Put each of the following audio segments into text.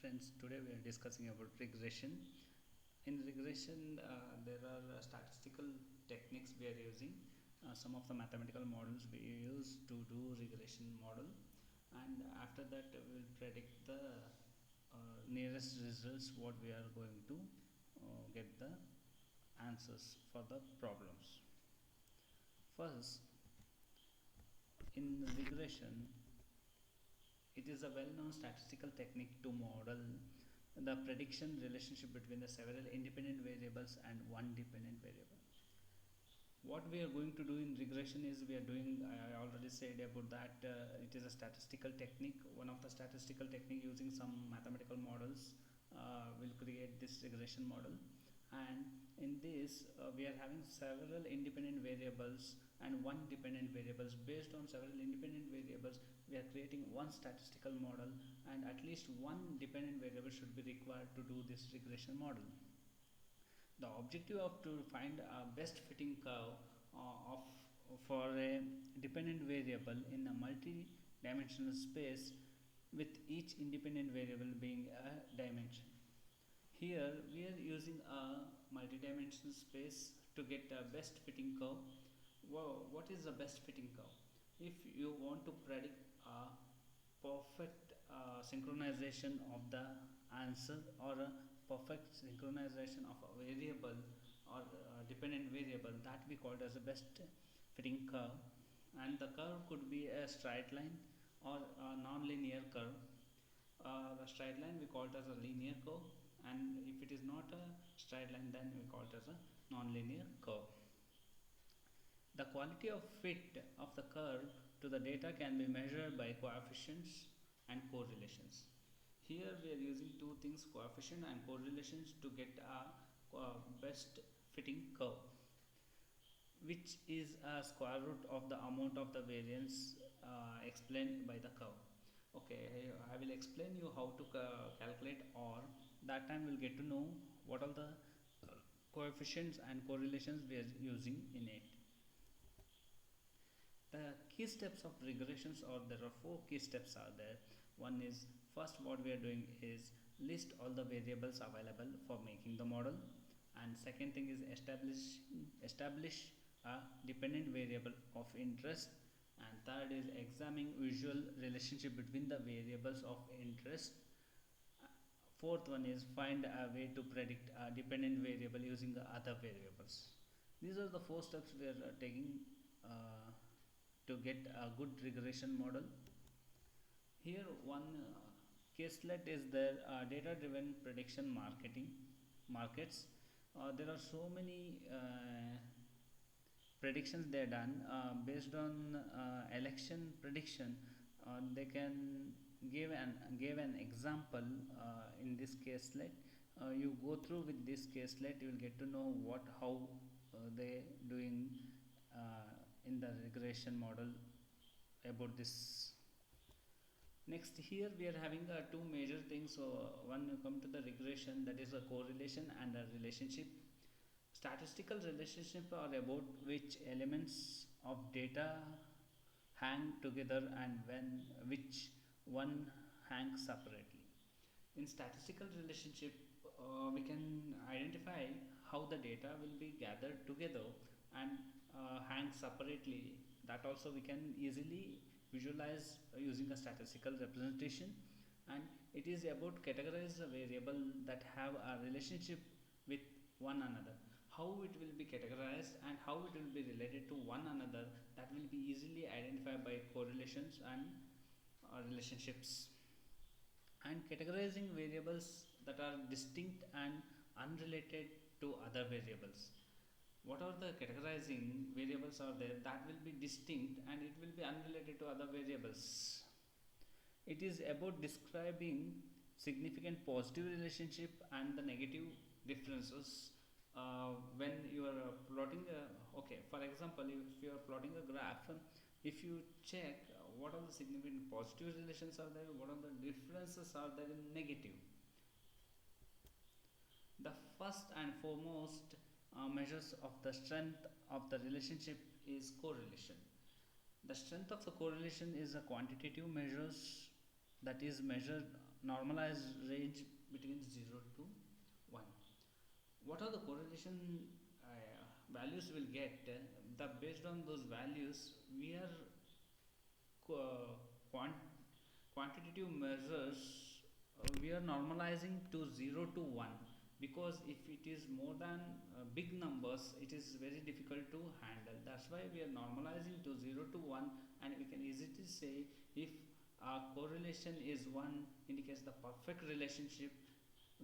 friends, today we are discussing about regression. In regression, there are statistical techniques we are using. Some of the mathematical models we use to do regression model, and after that we will predict the nearest results what we are going to get the answers for the problems. First, in regression, it is a well-known statistical technique to model the prediction relationship between the several independent variables and one dependent variable. What we are going to do in regression is we are doing, I already said about that, it is a statistical technique. One of the statistical technique using some mathematical models will create this regression model, and in this we are having several independent variables and one dependent variables. Based on several independent variables, we are creating one statistical model, and at least one dependent variable should be required to do this regression model. The objective of to find a best fitting curve of for a dependent variable in a multi-dimensional space with each independent variable being a dimension. Here we are using a multi-dimensional space to get a best fitting curve. What is the best fitting curve? If you want to predict a perfect synchronization of the answer or a perfect synchronization of a variable or a dependent variable, that we call it as a best fitting curve, and the curve could be a straight line or a non-linear curve. The straight line we call it as a linear curve, and if it is not a straight line, then we call it as a non-linear curve. The quality of fit of the curve to the data can be measured by coefficients and correlations. Here we are using two things, coefficient and correlations, to get a best fitting curve, which is a square root of the amount of the variance explained by the curve. Okay, I will explain you how to calculate R. That time we'll get to know what are the coefficients and correlations we are using in it. The key steps of regressions, or there are four key steps are there. One is, first what we are doing is list all the variables available for making the model, and second thing is establish a dependent variable of interest, and third is examining visual relationship between the variables of interest. Fourth one is find a way to predict a dependent variable using the other variables. These are the four steps we are taking to get a good regression model. Here one caselet is there, data driven prediction markets. There are so many predictions they are done based on election prediction. They can give an example in this caselet. You go through with this caselet, you will get to know how they doing in the regression model about this. Next, here we are having two major things. So when you come to the regression, that is a correlation and a relationship. Statistical relationship are about which elements of data hang together and which one hangs separately. In statistical relationship, we can identify how the data will be gathered together and hang separately. That also we can easily visualize using a statistical representation, and it is about categorize a variable that have a relationship with one another. How it will be categorized and how it will be related to one another, that will be easily identified by correlations and relationships. And categorizing variables that are distinct and unrelated to other variables. What are the categorizing variables are there that will be distinct and it will be unrelated to other variables. It is about describing significant positive relationship and the negative differences when you are plotting okay, for example, if you are plotting a graph, if you check what are the significant positive relations are there, what are the differences are there in negative. The first and foremost measures of the strength of the relationship is correlation. The strength of the correlation is a quantitative measures that is measured normalized range between 0 to 1. What are the correlation values we'll get? The based on those values, we are quant quantitative measures, we are normalizing to 0 to 1, because if it is more than big numbers, it is very difficult to handle. That's why we are normalizing to 0 to 1, and we can easily say if correlation is 1, indicates the perfect relationship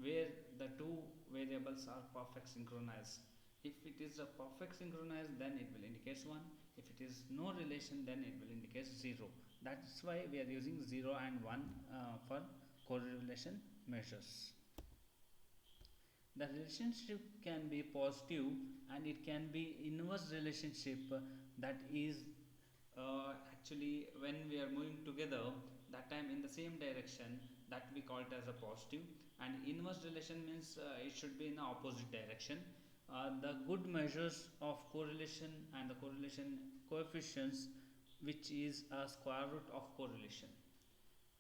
where the two variables are perfect synchronized. If it is a perfect synchronized, then it will indicate 1. If it is no relation, then it will indicate 0. That's why we are using 0 and 1 for correlation measures. The relationship can be positive, and it can be inverse relationship, that is actually when we are moving together, that time in the same direction, that we call it as a positive. And inverse relation means it should be in the opposite direction. The good measures of correlation and the correlation coefficients, which is a square root of correlation.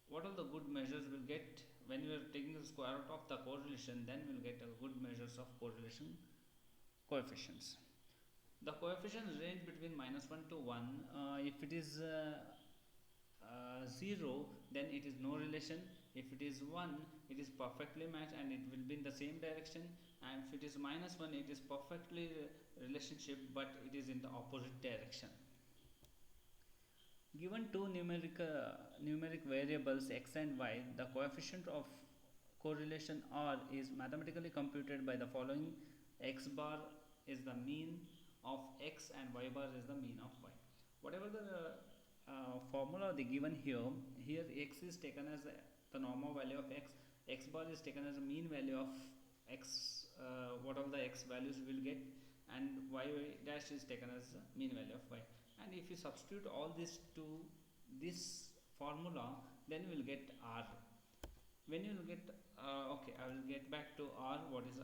What are the good measures we'll get when we are taking the square root of the correlation? Then we'll get a good measures of correlation coefficients. The coefficients range between -1 to 1. If it is 0, then it is no relation. If it is 1, it is perfectly matched and it will be in the same direction. And if it is -1, it is perfectly relationship, but it is in the opposite direction. Given two numeric variables x and y, the coefficient of correlation R is mathematically computed by the following: x bar is the mean of x and y bar is the mean of y. Whatever the formula they given here, x is taken as the normal value of x, x bar is taken as a mean value of x, whatever the x values we will get, and y dash is taken as the mean value of y. And if you substitute all this to this formula, then we will get R. When you will get okay, I will get back to R, what is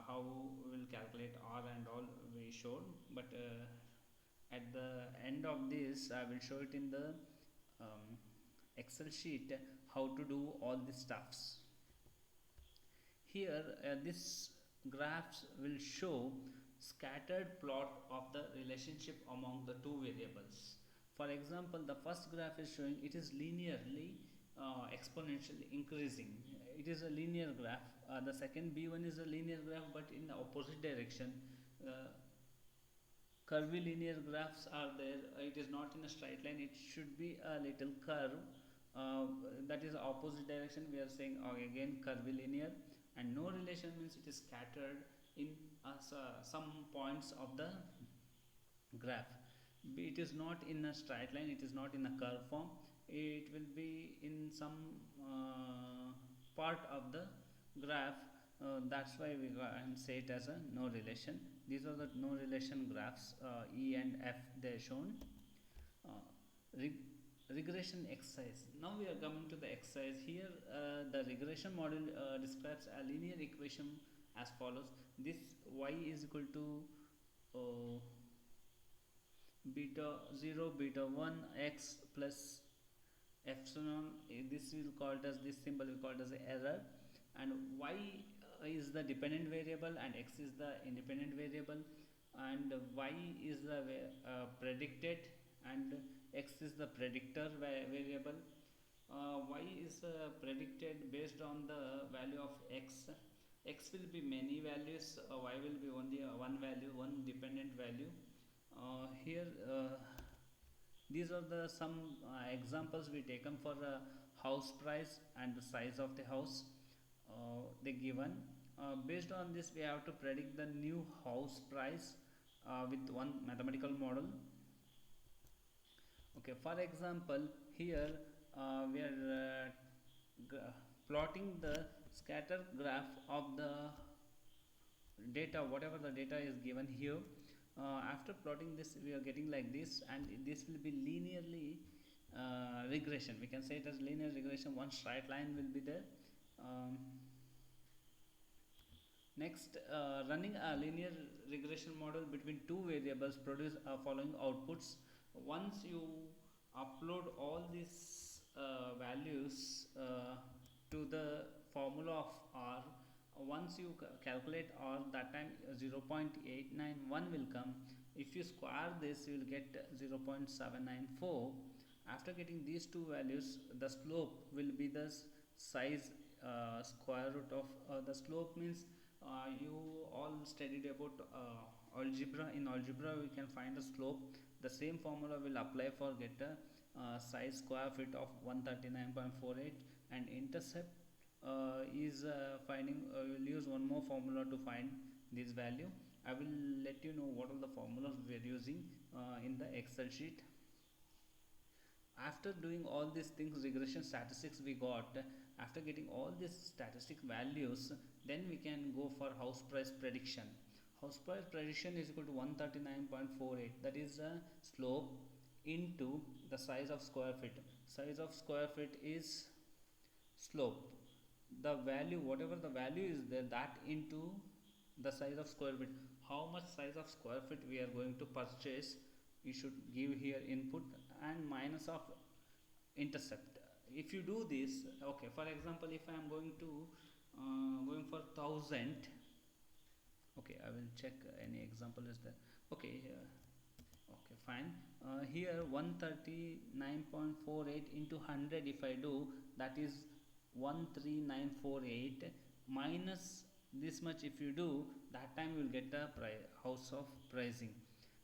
how we will calculate R and all we showed, but at the end of this I will show it in the Excel sheet how to do all these stuffs. Here this graphs will show scattered plot of the relationship among the two variables. For example, the first graph is showing it is linearly exponentially increasing. It is a linear graph. The second B1 is a linear graph, but in the opposite direction. Curvilinear graphs are there. It is not in a straight line, it should be a little curve, that is opposite direction. We are saying again curvilinear. And no relation means it is scattered in some points of the graph. It is not in a straight line, it is not in a curve form, it will be in some part of the graph. That's why we can say it as a no relation. These are the no relation graphs, E and F they are shown. Regression exercise. Now we are coming to the exercise. Here the regression model describes a linear equation as follows: this y is equal to beta 0 beta 1 x plus epsilon. This will called as, this symbol we called as error, and y is the dependent variable and x is the independent variable, and y is the predicted and x is the predictor variable. Y is predicted based on the value of x. X will be many values, y will be only one value, one dependent value. Here these are the some examples we taken for house price and the size of the house they given. Based on this we have to predict the new house price with one mathematical model. Okay, for example, here we are plotting the scatter graph of the data, whatever the data is given here. After plotting this, we are getting like this, and this will be linearly regression. We can say it as linear regression. One straight line will be there. Next, running a linear regression model between two variables produce following outputs. Once you upload all these values to the formula of R. Once you calculate R, that time 0.891 will come. If you square this, you will get 0.794. After getting these two values, the slope will be the size square root of the slope means you all studied about algebra. In algebra we can find the slope. The same formula will apply for get a size square feet of 139.48, and intercept is finding we'll use one more formula to find this value. I will let you know what are the formulas we are using in the Excel sheet. After doing all these things, regression statistics we got, after getting all these statistic values, then we can go for house price prediction. House price prediction is equal to 139.48, that is a slope into the size of square feet. Size of square feet is slope, the value whatever the value is there, that into the size of square feet. How much size of square feet we are going to purchase, you should give here input, and minus of intercept. If you do this, okay, for example, if I am going to going for 1000, okay, I will check any example is there. Okay, okay, fine. Here 139.48 into 100 if I do, that is 13948, minus this much if you do, that time you will get the house of pricing.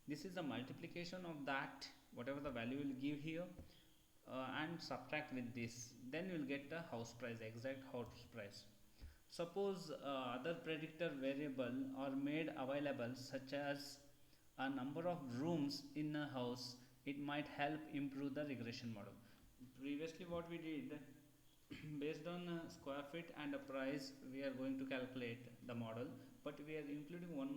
This is the multiplication of that whatever the value will give here, and subtract with this, then you will get the house price, exact house price. Suppose other predictor variable are made available, such as a number of rooms in a house. It might help improve the regression model. Previously what we did, based on square feet and a price, we are going to calculate the model, but we are including one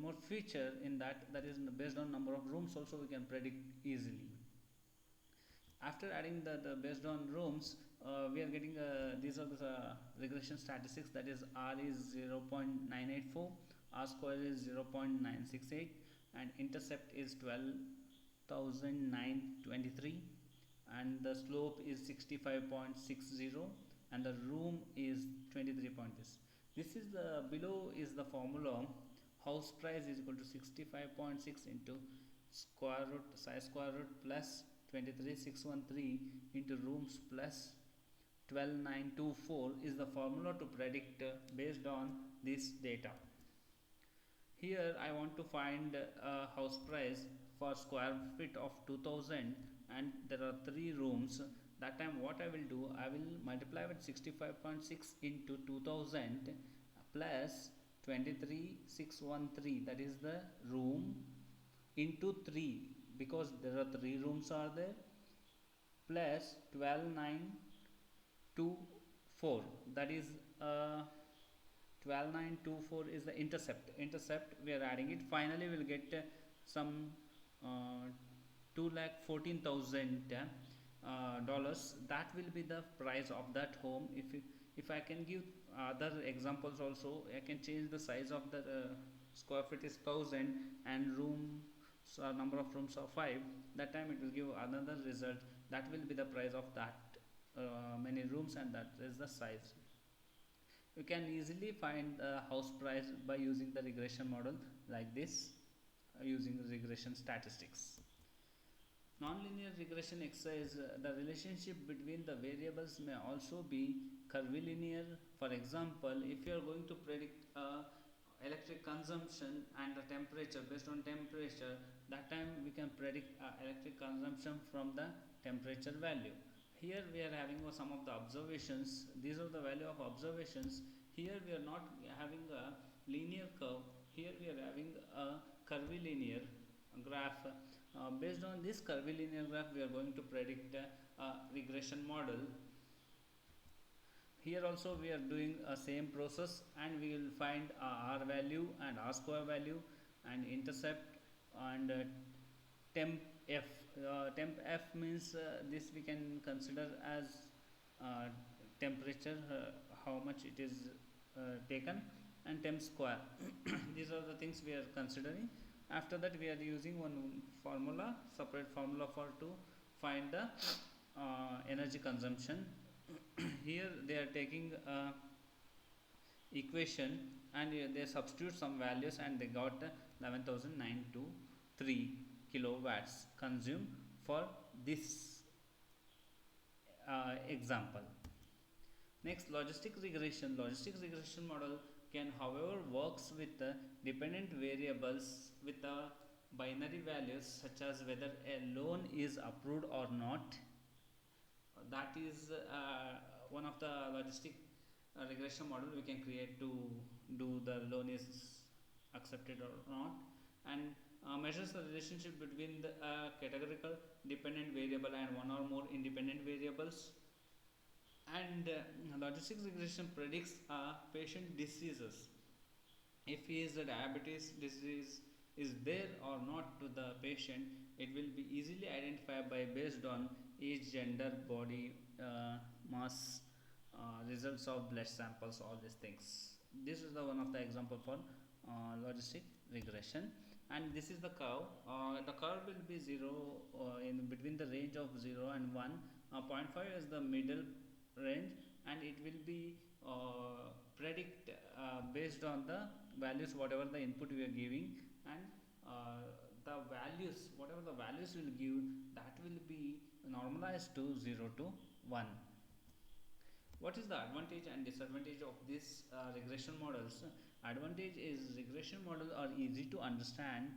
more feature in that, that is based on number of rooms also we can predict easily. After adding the based on rooms, we are getting these are the regression statistics, that is R is 0.984, R square is 0.968, and intercept is 12,923, and the slope is 65.60, and the room is 23 points. This is the below is the formula. House price is equal to 65.6 into square root size square root plus 23,613 into rooms plus 12,924 is the formula to predict based on this data. Here I want to find a house price for square feet of 2000, and there are 3 rooms. That time what I will do, I will multiply with 65.6 into 2000 plus 23,613, that is the room, into 3, because there are 3 rooms are there, plus 12,924, that is 12,924 is the intercept we are adding it. Finally we will get some 2,14,000 dollars. That will be the price of that home. If I can give other examples also, I can change the size of the square feet is 1000 and rooms number of rooms are 5, that time it will give another result. That will be the price of that many rooms, and that is the size. You can easily find the house price by using the regression model like this, using regression statistics. Nonlinear regression exercise, the relationship between the variables may also be curvilinear. For example, if you are going to predict electric consumption and the temperature, based on temperature, that time we can predict electric consumption from the temperature value. Here we are having some of the observations. These are the value of observations. Here we are not having a linear curve. Here we are having a curvilinear graph. Based on this curvilinear graph, we are going to predict a regression model. Here also we are doing a same process, and we will find R value and R square value and intercept and temp F. Temp F means this we can consider as temperature, how much it is taken, and temp square. These are the things we are considering. After that we are using one formula, separate formula for to find the energy consumption. Here they are taking equation and they substitute some values and they got 11,923 kilowatts consumed for this example. Next, logistic regression. Logistic regression model can, however, works with dependent variables with binary values such as whether a loan is approved or not. That is one of the logistic regression model we can create to do the loan is accepted or not, and measures the relationship between the categorical dependent variable and one or more independent variables. And logistics regression predicts patient diseases. If he is a diabetes disease is there or not to the patient, it will be easily identified by based on age, gender, body mass, results of blood samples, all these things. This is the one of the example for logistic regression. And this is the curve. The curve will be 0 in between the range of 0 and 1. 0.5 is the middle range, and it will be predict based on the values whatever the input we are giving, and the values whatever the values will give, that will be normalized to 0 to 1. What is the advantage and disadvantage of this regression models? Advantage is regression models are easy to understand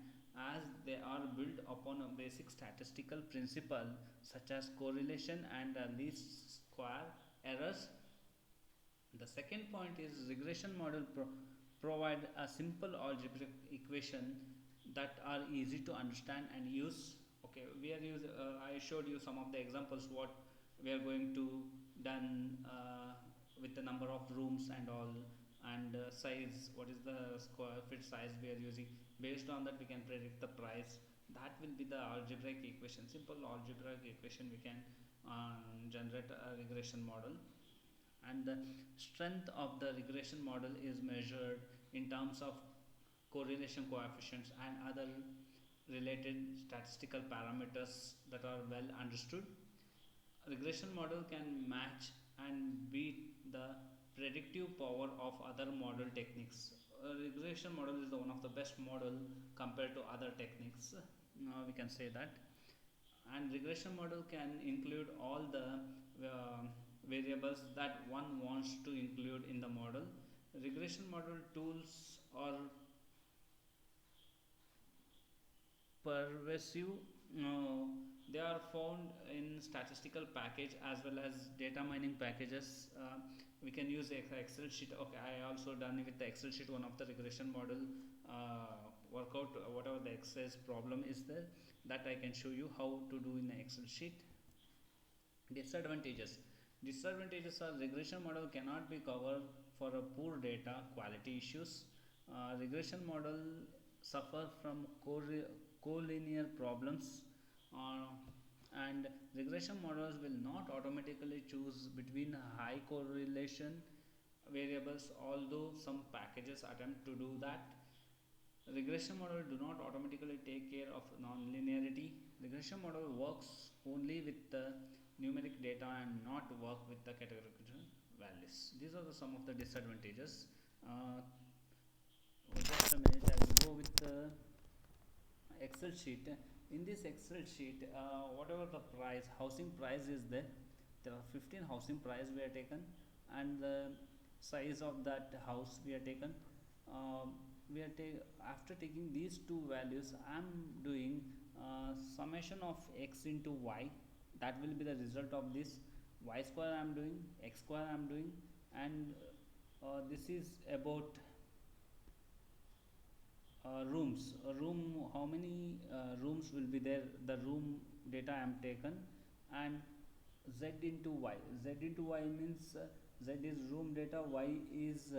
as they are built upon a basic statistical principle such as correlation and least square errors. The second point is regression model provide a simple algebraic equation that are easy to understand and use. Okay, we are I showed you some of the examples what we are going to done with the number of rooms and all, and size, what is the square feet size we are using. Based on that we can predict the price. That will be the algebraic equation, simple algebraic equation we can generate a regression model. And the strength of the regression model is measured in terms of correlation coefficients and other related statistical parameters that are well understood. Regression model can match and beat the predictive power of other model techniques. Regression model is the one of the best model compared to other techniques. We can say that. And regression model can include all the variables that one wants to include in the model. Regression model tools are pervasive. They are found in statistical package as well as data mining packages. We can use Excel sheet. Okay, I also done with the Excel sheet one of the regression model workout, whatever the exercise problem is there, that I can show you how to do in the Excel sheet. Disadvantages. Disadvantages are regression model cannot be covered for a poor data quality issues. Regression model suffer from collinear problems, and regression models will not automatically choose between high correlation variables, although some packages attempt to do that. Regression model do not automatically take care of non-linearity. Regression model works only with the numeric data and not work with the categorical values. These are some of the disadvantages. Just a minute, I will go with the Excel sheet. In this Excel sheet, whatever the price, housing price is there are 15 housing price we are taken, and the size of that house we are taken. We are after taking these two values, I am doing summation of x into y. That will be the result of this. Y square I am doing, x square I am doing, and this is about rooms. A room, how many rooms will be there, the room data I am taken, and z into y. Z into y means z is room data, y is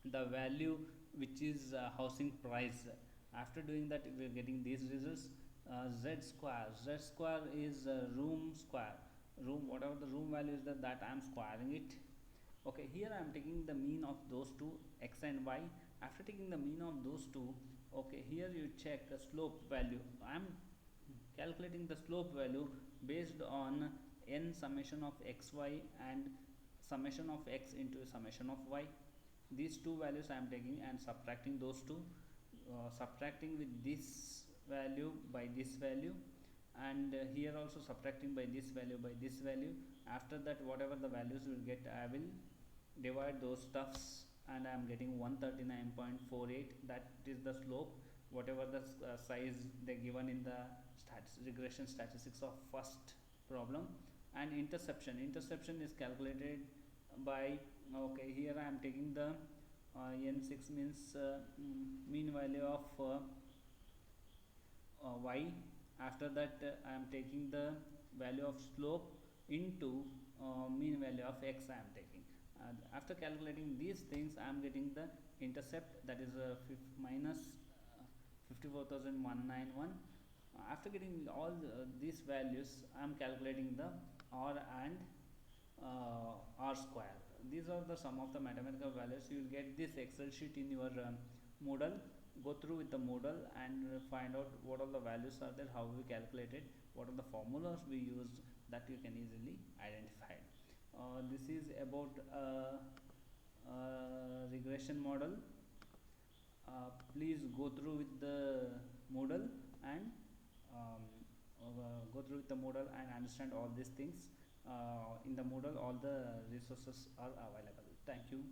the value which is housing price. After doing that we are getting these results. Z square is room square, room, whatever the room value is that I am squaring it. Okay, here I am taking the mean of those two, x and y. After taking the mean of those two, okay, here you check the slope value. I am calculating the slope value based on n summation of xy and summation of x into summation of y. These two values I am taking and subtracting those two, subtracting with this value by this value, and here also subtracting by this value by this value. After that, whatever the values will get, I will divide those stuffs, and I am getting 139.48. that is the slope, whatever the size they given in the regression statistics of first problem. And interception is calculated by, okay, here I am taking the n6 means mean value of y. After that, I am taking the value of slope into mean value of x I am taking. After calculating these things, I am getting the intercept, that is minus 54,191. After getting all these values, I am calculating the r and r square. These are the sum of the mathematical values. You will get this Excel sheet in your Moodle. Go through with the Moodle and find out what all the values are there, how we calculated, what are the formulas we used, that you can easily identify. This is about regression model. Please go through with the Moodle and understand all these things. In the Moodle, all the resources are available. Thank you.